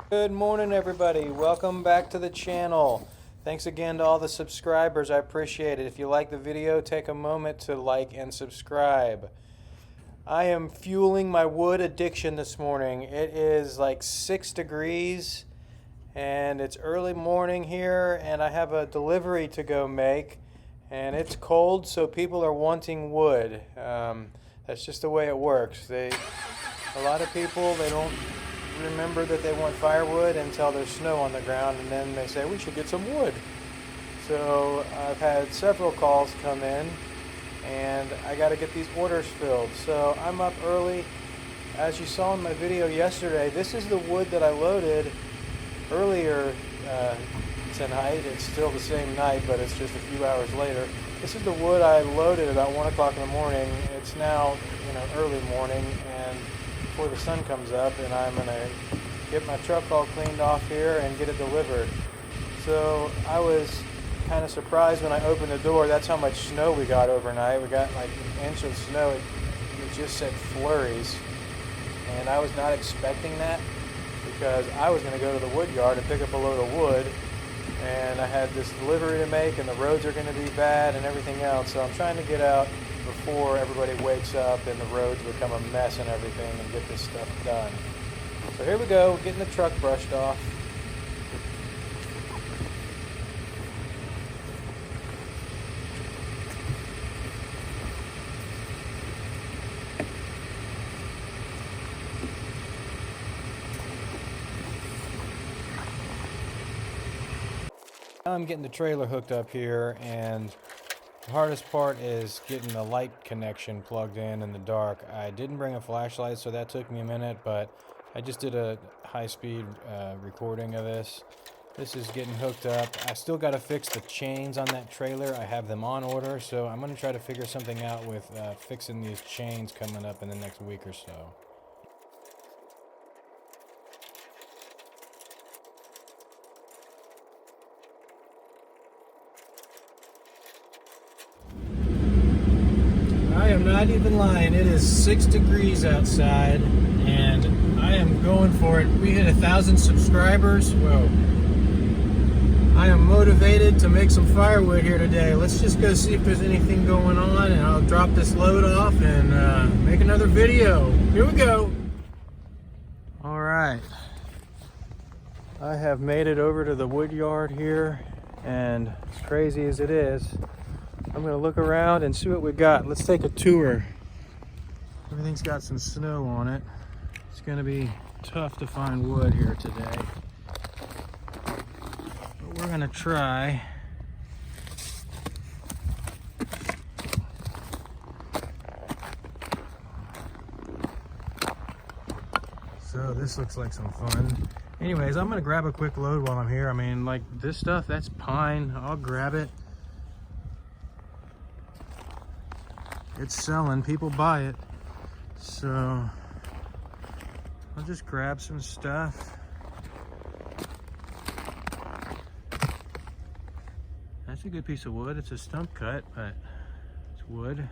Good morning, everybody. Welcome back to the channel. Thanks again to all the subscribers. I appreciate it. If you like the video, take a moment to like and subscribe. I am fueling my wood addiction this morning. It is like 6 degrees and it's early morning here, and I have a delivery to go make, and it's cold, so people are wanting wood. That's just the way it works. A lot of people, they don't remember that they want firewood until there's snow on the ground, and then they say we should get some wood. So I've had several calls come in, and I got to get these orders filled. So I'm up early. As you saw in my video yesterday, this is the wood that I loaded earlier tonight. It's still the same night, but it's just a few hours later. This is the wood I loaded about 1 o'clock in the morning. It's now, early morning, and before the sun comes up, and I'm going to get my truck all cleaned off here and get it delivered. So I was kind of surprised when I opened the door. That's how much snow we got overnight. We got like an inch of snow. It just said flurries, and I was not expecting that, because I was going to go to the wood yard and pick up a load of wood, and I had this delivery to make, and the roads are going to be bad and everything else. So I'm trying to get out before everybody wakes up and the roads become a mess and everything, and get this stuff done. So here we go, getting the truck brushed off. I'm getting the trailer hooked up here, and the hardest part is getting the light connection plugged in the dark. I didn't bring a flashlight, so that took me a minute, but I just did a high-speed recording of this. This is getting hooked up. I still got to fix the chains on that trailer. I have them on order, so I'm going to try to figure something out with fixing these chains coming up in the next week or so. I am not even lying. It is 6 degrees outside, and I am going for it. We hit 1,000 subscribers. Whoa. I am motivated to make some firewood here today. Let's just go see if there's anything going on, and I'll drop this load off and make another video. Here we go. All right. I have made it over to the wood yard here, and as crazy as it is, I'm going to look around and see what we got. Let's take a tour. Everything's got some snow on it. It's going to be tough to find wood here today, but we're going to try. So this looks like some fun. Anyways, I'm going to grab a quick load while I'm here. I mean, like this stuff, that's pine. I'll grab it. It's selling, people buy it, so I'll just grab some stuff. That's a good piece of wood. It's a stump cut, but it's wood.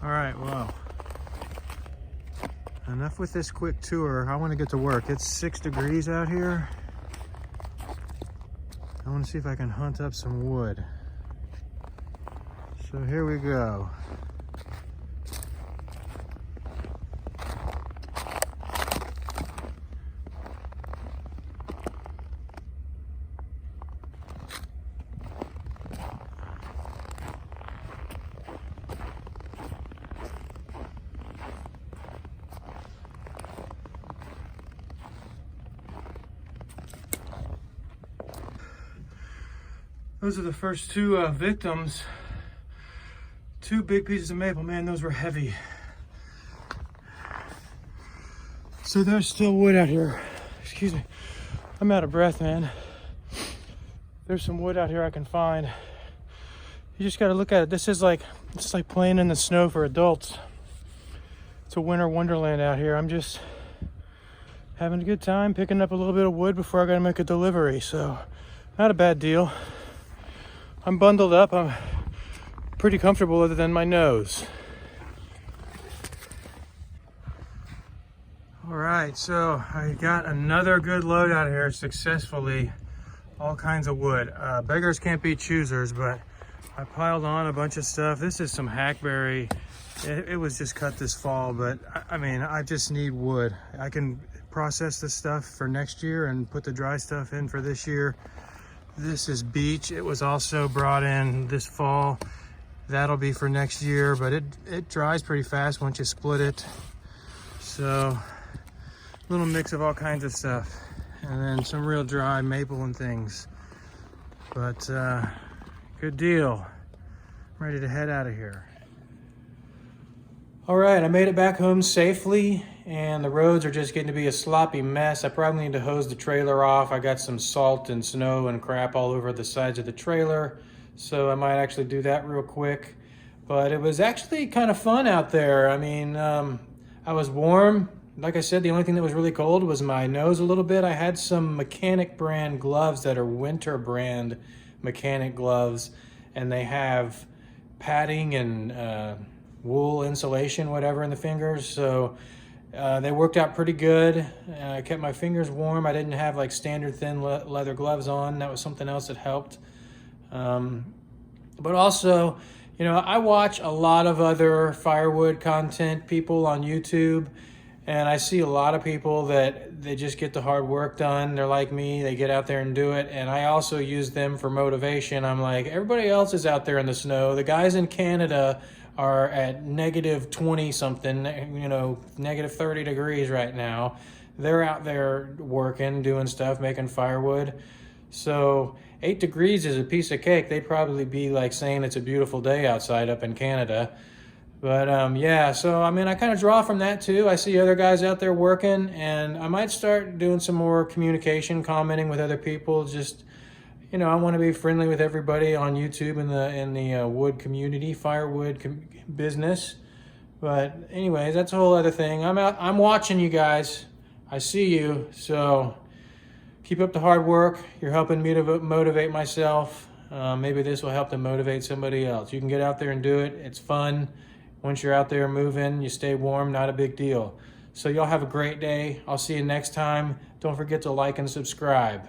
All right, well, enough with this quick tour. I want to get to work. It's 6 degrees out here. I want to see if I can hunt up some wood. So here we go. Those are the first two victims. 2 big pieces of maple. Man, those were heavy. So there's still wood out here. Excuse me. I'm out of breath, man. There's some wood out here I can find. You just gotta look at it. It's like playing in the snow for adults. It's a winter wonderland out here. I'm just having a good time picking up a little bit of wood before I gotta make a delivery. So not a bad deal. I'm bundled up. I'm pretty comfortable other than my nose. All right, so I got another good load out of here successfully. All kinds of wood. Beggars can't be choosers, but I piled on a bunch of stuff. This is some hackberry. It was just cut this fall, but I mean, I just need wood. I can process this stuff for next year and put the dry stuff in for this year. This is beech. It was also brought in this fall. That'll be for next year, but it dries pretty fast once you split it. So, little mix of all kinds of stuff. And then some real dry maple and things. But good deal. I'm ready to head out of here. All right, I made it back home safely, and the roads are just getting to be a sloppy mess. I probably need to hose the trailer off. I got some salt and snow and crap all over the sides of the trailer, so I might actually do that real quick. But it was actually kind of fun out there. I mean, I was warm. Like I said, the only thing that was really cold was my nose a little bit. I had some Mechanic brand gloves that are winter brand Mechanic gloves, and they have padding and wool insulation, whatever, in the fingers. So they worked out pretty good. I kept my fingers warm. I didn't have like standard thin leather gloves on. That was something else that helped. But also, you know, I watch a lot of other firewood content people on YouTube, and I see a lot of people that they just get the hard work done. They're like me, they get out there and do it. And I also use them for motivation. I'm like, everybody else is out there in the snow. The guys in Canada are at negative 20 something, you know, negative 30 degrees right now. They're out there working, doing stuff, making firewood. So 8 degrees is a piece of cake. They'd probably be like saying it's a beautiful day outside up in Canada. But yeah, so I mean, I kind of draw from that too. I see other guys out there working, and I might start doing some more communication, commenting with other people. Just, you know, I want to be friendly with everybody on YouTube in the wood community, firewood business. But anyways, that's a whole other thing. I'm watching you guys. I see you. So keep up the hard work. You're helping me to motivate myself. Maybe this will help to motivate somebody else. You can get out there and do it. It's fun. Once you're out there moving, you stay warm, not a big deal. So y'all have a great day. I'll see you next time. Don't forget to like and subscribe.